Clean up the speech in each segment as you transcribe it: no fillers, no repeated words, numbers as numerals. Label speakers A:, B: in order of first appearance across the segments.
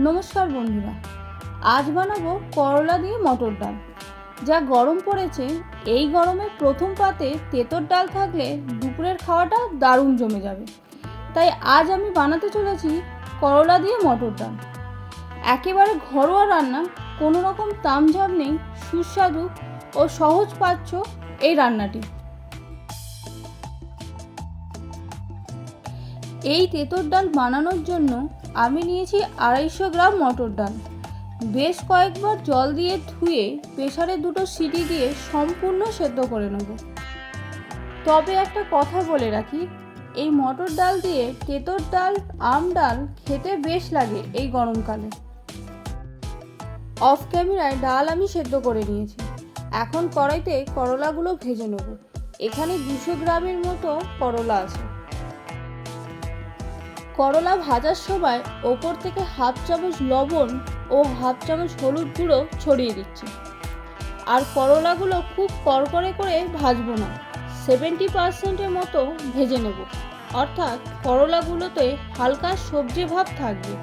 A: নমস্কার বন্ধুরা, আজ বানাবো করলা দিয়ে মটর ডাল। যা গরম পড়েছে, এই গরমে প্রথম পাতে তেঁতোর ডাল থাকলে দুপুরের খাওয়াটা দারুণ জমে যাবে। তাই আজ আমি বানাতে চলেছি করলা দিয়ে মটর ডাল। একেবারে ঘরোয়া রান্না, কোনো রকম তামঝাম নেই, সুস্বাদু ও সহজ পাচ্য এই রান্নাটি। এই তেঁতোর ডাল বানানোর জন্য আমি নিয়েছি 250 গ্রাম মটর ডাল। বেশ কয়েকবার জল দিয়ে ধুয়ে প্রেসারে 2টো সিটি দিয়ে সম্পূর্ণ সেদ্ধ করে নেব। তবে একটা কথা বলে রাখি, এই মটর ডাল দিয়ে তেঁতোর ডাল, আম ডাল খেতে বেশ লাগে এই গরমকালে। অফ ক্যামেরায় ডাল আমি সেদ্ধ করে নিয়েছি। এখন কড়াইতে করলাগুলো ভেজে নেব। এখানে 200 গ্রামের মতো করলা আছে। করলা ভাজার সময় ওপর থেকে হাফ চামচ লবণ ও হাফ চামচ হলুদ গুঁড়ো ছড়িয়ে দিচ্ছি। আর করলাগুলো খুব কড়কড়ে করে ভাজবো না, 70% মতো ভেজে নেব, অর্থাৎ করলাগুলোতে হালকা সবজি ভাব থাকবে।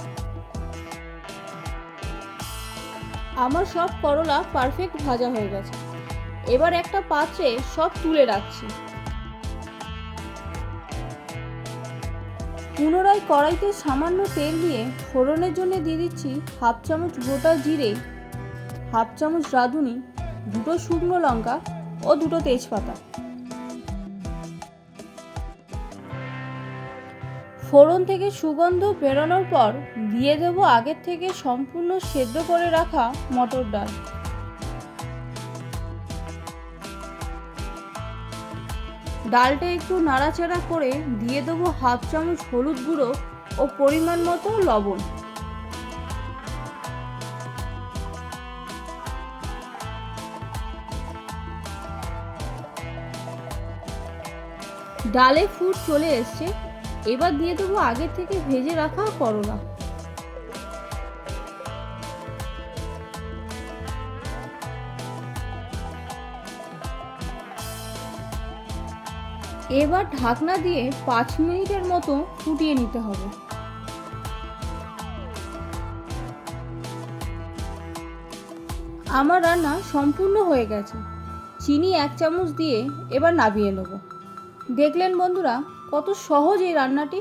A: আমার সব করলা পারফেক্ট ভাজা হয়ে গেছে। এবার একটা পাত্রে সব তুলে রাখছি। পুনরায় কড়াইতে সামান্য তেল দিয়ে ফোড়নের জন্য দিয়ে দিচ্ছি হাফ চামচ গোটা জিরে, হাফ চামচ রাঁধুনি, 2টো শুকনো লঙ্কা ও 2টো তেজপাতা। ফোড়ন থেকে সুগন্ধ বেরোনোর পর দিয়ে দেব আগের থেকে সম্পূর্ণ সেদ্ধ করে রাখা মটর ডাল। ডালটা একটু নাড়াচাড়া করে দিয়ে দেবো হাফ চামচ হলুদ গুঁড়ো ও পরিমাণ মতো লবণ। ডালে ফুট চলে এসছে। এবার দিয়ে দেবো আগে থেকে ভেজে রাখা করলা। এবার ঢাকনা দিয়ে 5 মিনিটের মতো ফুটিয়ে নিতে হবে। আমার রান্না সম্পূর্ণ হয়ে গেছে। চিনি 1 চামচ দিয়ে এবার নামিয়ে নেব। দেখলেন বন্ধুরা, কত সহজ এই রান্নাটি।